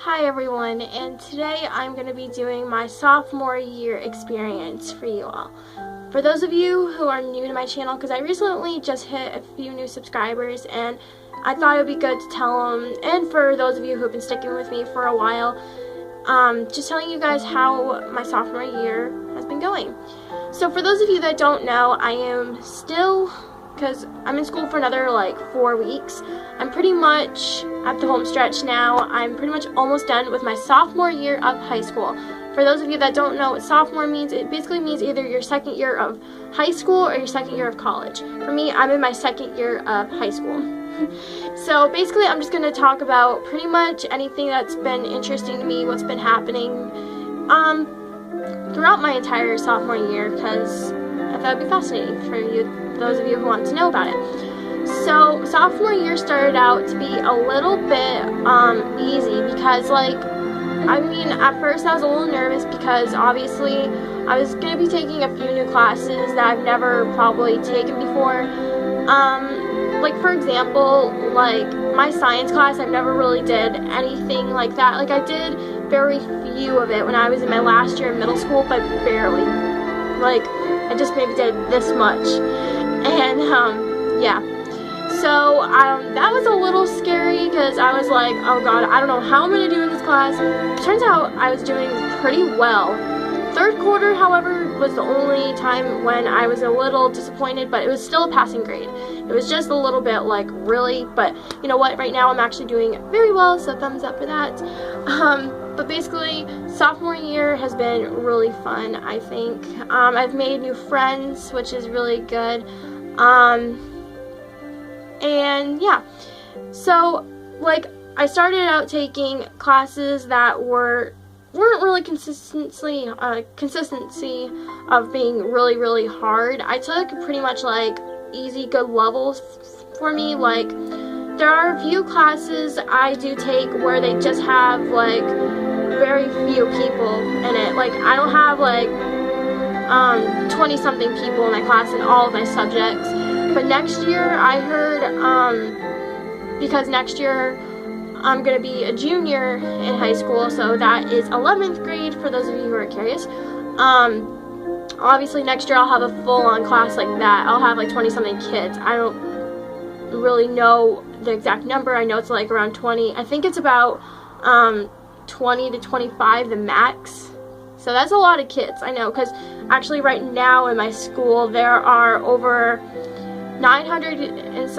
Hi everyone, and today I'm going to be doing my sophomore year experience for you all. For those of you who are new to my channel, because I recently just hit a few new subscribers and I thought it would be good to tell them, and for those of you who have been sticking with me for a while, just telling you guys how my sophomore year has been going. So for those of you that don't know, I am still, because I'm in school for another like 4 weeks, I'm pretty much at the home stretch now. I'm pretty much almost done with my sophomore year of high school. For those of you that don't know what sophomore means, it basically means either your second year of high school or your second year of college. For me, I'm in my second year of high school. So basically, I'm just going to talk about pretty much anything that's been interesting to me, what's been happening throughout my entire sophomore year, because I thought it would be fascinating for you, those of you who want to know about it. So sophomore year started out to be a little bit easy because, like, I mean, at first I was a little nervous because obviously I was going to be taking a few new classes that I've never probably taken before. Like, for example, like my science class, I've never really did anything like that. Like, I did very few of it when I was in my last year of middle school, but barely. Like, I just maybe did this much. And yeah. So that was a little scary because I was like, oh god, I don't know how I'm going to do in this class. Turns out I was doing pretty well. Third quarter, however, was the only time when I was a little disappointed, but it was still a passing grade. It was just a little bit like, really? But you know what? Right now I'm actually doing very well, so thumbs up for that. But basically, sophomore year has been really fun, I think. I've made new friends, which is really good. And yeah, so like I started out taking classes that weren't really consistency of being really hard. I took pretty much like easy, good levels for me. Like, there are a few classes I do take where they just have like very few people in it. Like, I don't have like 20 something people in my class in all of my subjects. But next year, I heard, because next year I'm going to be a junior in high school, so that is 11th grade for those of you who are curious. Obviously next year I'll have a full-on class like that. I'll have like 20-something kids. I don't really know the exact number. I know it's like around 20. I think it's about 20 to 25 the max. So that's a lot of kids, I know, because actually right now in my school there are over 900 and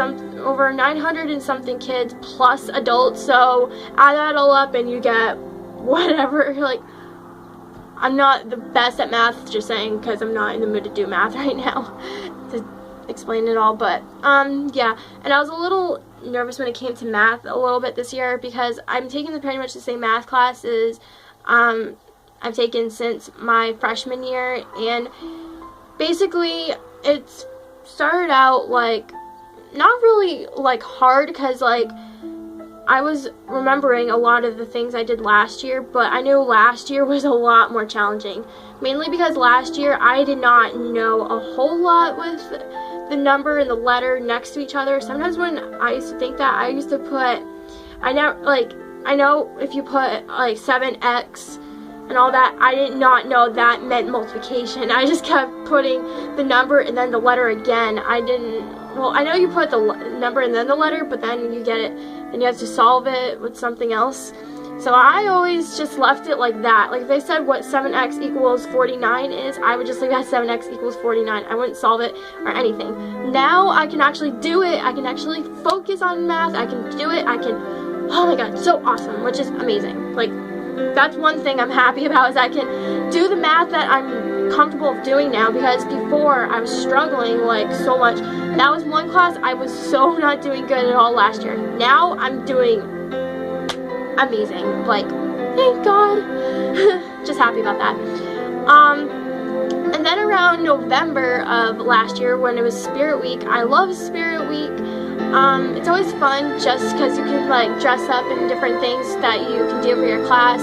something kids plus adults, so add that all up and you get whatever. Like, I'm not the best at math, just saying, because I'm not in the mood to do math right now to explain it all. But yeah, and I was a little nervous when it came to math a little bit this year because I'm taking pretty much the same math classes I've taken since my freshman year, and basically it's started out like not really like hard because like I was remembering a lot of the things I did last year, but I knew last year was a lot more challenging, mainly because last year I did not know a whole lot with the number and the letter next to each other. Sometimes when I used to think that, I used to put, I know if you put like 7x and all that, I did not know that meant multiplication. I just kept putting the number and then the letter again. I know you put the number and then the letter, but then you get it and you have to solve it with something else. So I always just left it like that. Like, if they said what 7x equals 49 is, I would just leave that 7x equals 49. I wouldn't solve it or anything. Now I can actually do it. I can actually focus on math. I can do it. Oh my god, so awesome, which is amazing. Like, that's one thing I'm happy about, is I can do the math that I'm comfortable doing now, because before I was struggling like so much. That was one class I was so not doing good at all last year. Now I'm doing amazing. Like, thank God. Just happy about that. And then around November of last year, when it was Spirit Week, I love Spirit Week. It's always fun just because you can like dress up in different things that you can do for your class.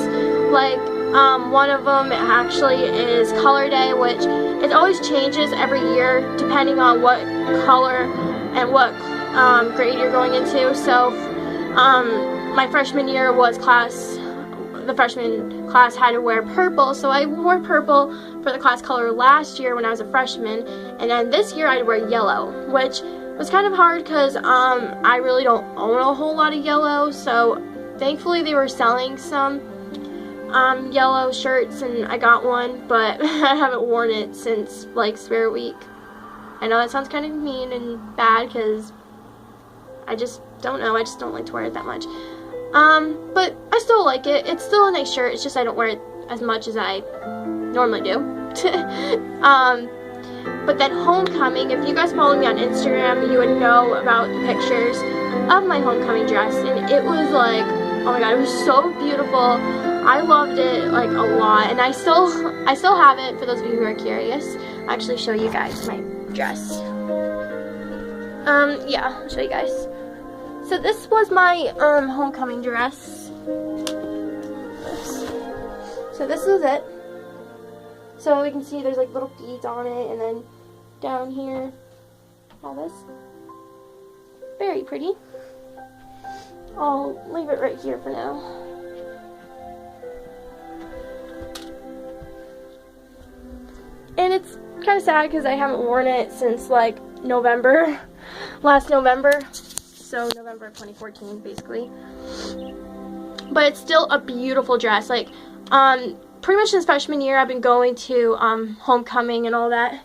Like, one of them actually is Color Day, which it always changes every year depending on what color and what grade you're going into. So my freshman year was class the freshman class had to wear purple, so I wore purple for the class color last year when I was a freshman, and then this year I had to wear yellow, which was kind of hard because I really don't own a whole lot of yellow, so thankfully they were selling some yellow shirts and I got one, but I haven't worn it since like Spirit Week. I know that sounds kind of mean and bad because I just don't know, I just don't like to wear it that much. But I still like it. It's still a nice shirt, it's just I don't wear it as much as I normally do. But then homecoming, if you guys follow me on Instagram, you would know about the pictures of my homecoming dress, and it was like, oh my god, it was so beautiful. I loved it like a lot, and I still have it for those of you who are curious. I'll actually show you guys my dress. Yeah, I'll show you guys. So this was my homecoming dress. So this is it. So you can see there's like little beads on it, and then down here, all this. Very pretty. I'll leave it right here for now. And it's kind of sad because I haven't worn it since like November, last November. So November of 2014 basically. But it's still a beautiful dress. Like, pretty much since freshman year I've been going to homecoming and all that.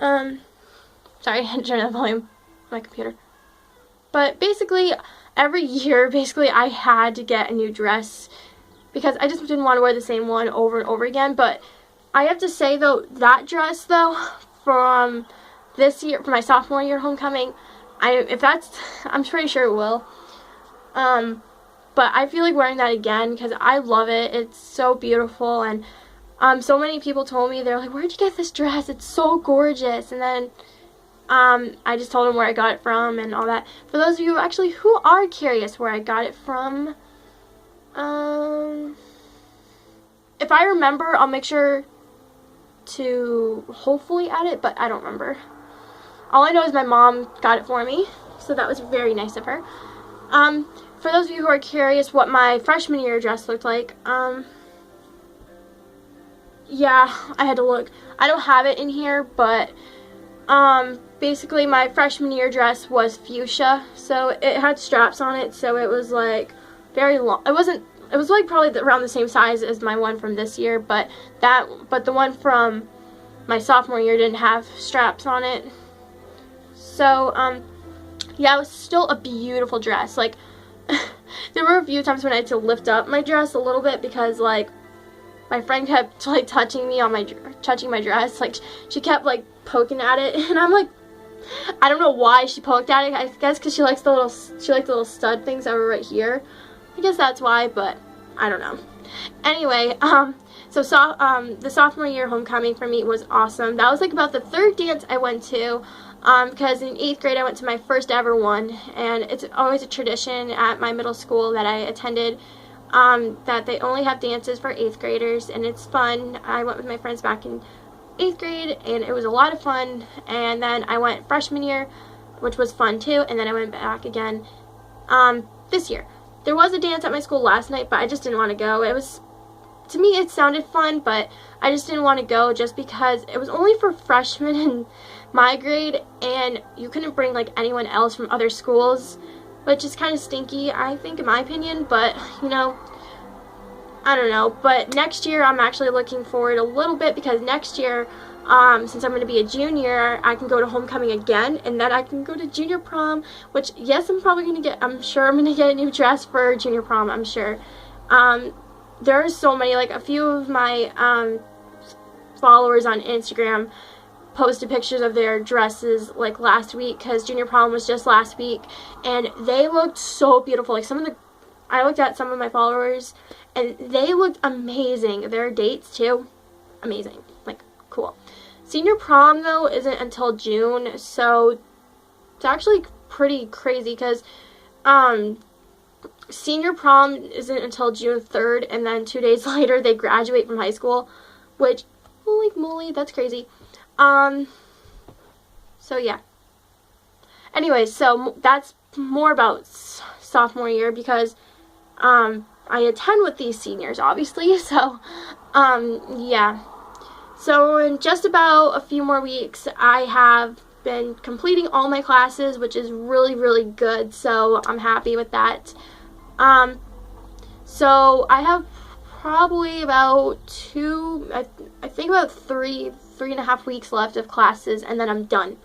Sorry, I had to turn the volume on my computer. But basically, every year, I had to get a new dress because I just didn't want to wear the same one over and over again. But I have to say, though, that dress, though, from this year, for my sophomore year homecoming, I'm pretty sure it will. But I feel like wearing that again because I love it. It's so beautiful, and so many people told me, they're like, where'd you get this dress? It's so gorgeous. And then I just told them where I got it from and all that. For those of you actually who are curious where I got it from, if I remember, I'll make sure to hopefully add it, but I don't remember. All I know is my mom got it for me, so that was very nice of her. For those of you who are curious what my freshman year dress looked like, yeah, I had to look. I don't have it in here, but basically my freshman year dress was fuchsia, so it had straps on it, so it was like very long. It was like probably around the same size as my one from this year, but the one from my sophomore year didn't have straps on it. So yeah, it was still a beautiful dress. Like, there were a few times when I had to lift up my dress a little bit because like my friend kept like touching my dress. Like, she kept like poking at it, and I'm like, I don't know why she poked at it. I guess because she likes the little stud things that were right here. I guess that's why, but I don't know. Anyway, so the sophomore year homecoming for me was awesome. That was like about the third dance I went to, because in 8th grade I went to my first ever one, and it's always a tradition at my middle school that I attended, that they only have dances for 8th graders, and it's fun. I went with my friends back in 8th grade, and it was a lot of fun. And then I went freshman year, which was fun too, and then I went back again this year. There was a dance at my school last night, but I just didn't want to go. To me, it sounded fun, but I just didn't want to go just because it was only for freshmen in my grade, and you couldn't bring like anyone else from other schools, which is kind of stinky, I think, in my opinion. But you know, I don't know. But next year I'm actually looking forward a little bit, because next year, since I'm going to be a junior, I can go to homecoming again, and then I can go to junior prom, which, yes, I'm sure I'm going to get a new dress for junior prom, I'm sure. There are so many, like a few of my followers on Instagram posted pictures of their dresses like last week, because junior prom was just last week, and they looked so beautiful. Like, I looked at some of my followers, and they looked amazing. Their dates too, amazing, like cool. Senior prom though isn't until June, so it's actually pretty crazy because senior prom isn't until June 3rd, and then 2 days later they graduate from high school, which, holy moly, that's crazy. So yeah. Anyway, so that's more about sophomore year, because I attend with these seniors, obviously. So, yeah. So in just about a few more weeks, I have been completing all my classes, which is really, really good. So I'm happy with that. So I have probably about I think about three and a half weeks left of classes, and then I'm done.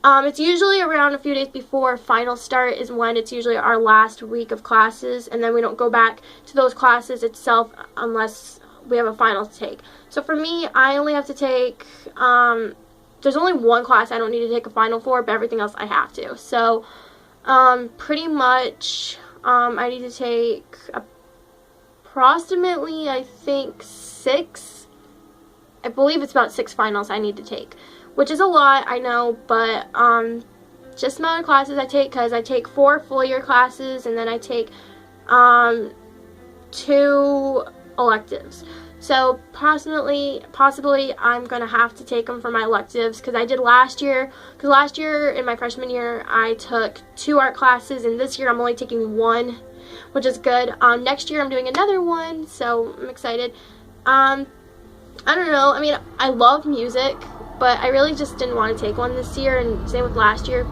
It's usually around a few days before final start is when it's usually our last week of classes, and then we don't go back to those classes itself unless we have a final to take. So for me, I only have to take, there's only one class I don't need to take a final for, but everything else I have to. So pretty much I need to take approximately, I think, I believe it's about 6 finals I need to take, which is a lot, I know, but just the amount of classes I take, because I take 4 full year classes, and then I take 2 electives. So possibly I'm going to have to take them for my electives, because I did last year, in my freshman year I took 2 art classes, and this year I'm only taking 1, which is good. Next year I'm doing another one, so I'm excited. I don't know, I mean, I love music, but I really just didn't want to take one this year, and same with last year.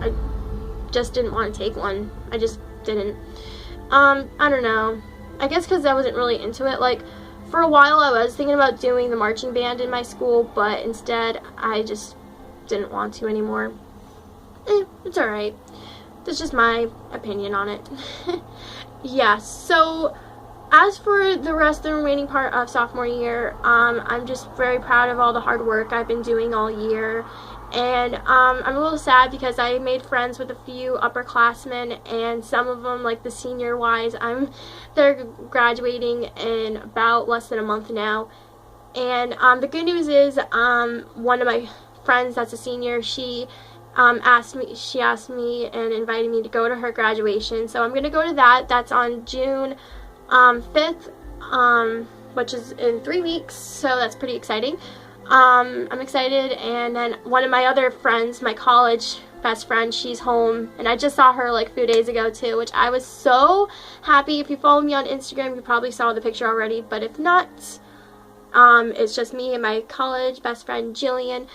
I just didn't want to take one. I just didn't. I don't know. I guess because I wasn't really into it. Like, for a while I was thinking about doing the marching band in my school, but instead I just didn't want to anymore. It's alright. That's just my opinion on it. Yeah, so as for the rest of the remaining part of sophomore year, I'm just very proud of all the hard work I've been doing all year, and I'm a little sad because I made friends with a few upperclassmen, and some of them, like the senior wise, they're graduating in about less than a month now. And the good news is, one of my friends that's a senior, she asked me and invited me to go to her graduation, so I'm gonna go to that. That's on June 5th, which is in 3 weeks, so that's pretty exciting. I'm excited. And then one of my other friends, my college best friend, she's home, and I just saw her like a few days ago too, which I was so happy. If you follow me on Instagram, you probably saw the picture already, but if not, it's just me and my college best friend Jillian.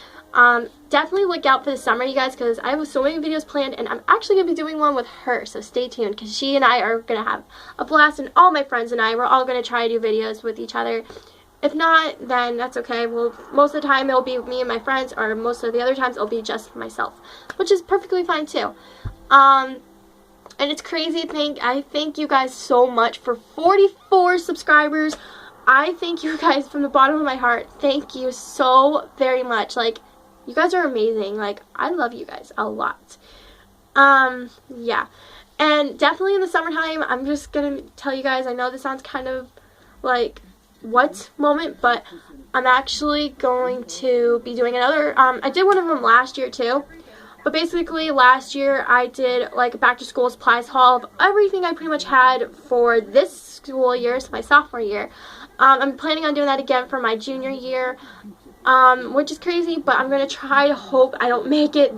Definitely look out for the summer, you guys, because I have so many videos planned, and I'm actually going to be doing one with her, so stay tuned, because she and I are going to have a blast, and all my friends and I, we're all going to try to do videos with each other. If not, then that's okay. Well, most of the time it'll be me and my friends, or most of the other times it'll be just myself, which is perfectly fine too. And it's crazy to think, I thank you guys so much for 44 subscribers. I thank you guys from the bottom of my heart. Thank you so very much. Like, you guys are amazing. Like, I love you guys a lot. Yeah. And definitely in the summertime, I'm just gonna tell you guys, I know this sounds kind of like, what moment, but I'm actually going to be doing another, I did one of them last year too, but basically last year I did like a back to school supplies haul of everything I pretty much had for this school year, so my sophomore year. I'm planning on doing that again for my junior year, which is crazy, but I'm going to try to hope I don't make it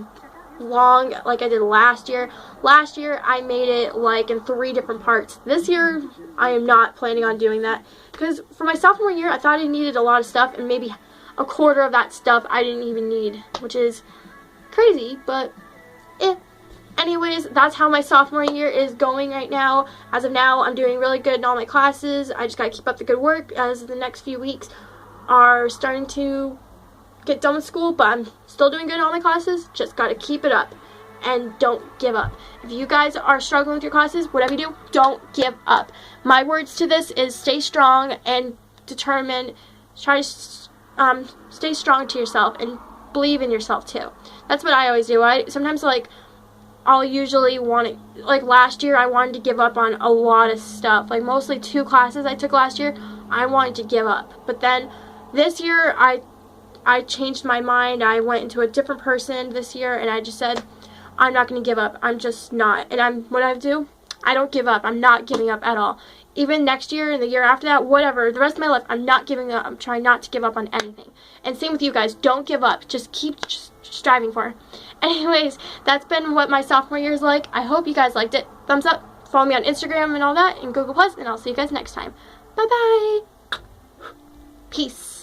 long like I did last year. Last year I made it like in 3 different parts. This year I am not planning on doing that, because for my sophomore year I thought I needed a lot of stuff, and maybe a quarter of that stuff I didn't even need, which is crazy, but anyways, that's how my sophomore year is going right now. As of now, I'm doing really good in all my classes. I just gotta keep up the good work as the next few weeks are starting to get done with school, but I'm still doing good in all my classes. Just gotta keep it up and don't give up. If you guys are struggling with your classes, whatever you do, don't give up. My words to this is stay strong and determined. Try to stay strong to yourself and believe in yourself too. That's what I always do. Sometimes I'll usually want to, like last year I wanted to give up on a lot of stuff, like mostly 2 classes I took last year. I wanted to give up, but then this year I changed my mind. I went into a different person this year, and I just said, I'm not going to give up. I'm just not. And what I do, I don't give up. I'm not giving up at all. Even next year and the year after that, whatever, the rest of my life, I'm not giving up. I'm trying not to give up on anything. And same with you guys. Don't give up. Just keep striving for it. Anyways, that's been what my sophomore year is like. I hope you guys liked it. Thumbs up, follow me on Instagram and all that, and Google Plus, and I'll see you guys next time. Bye-bye. Peace.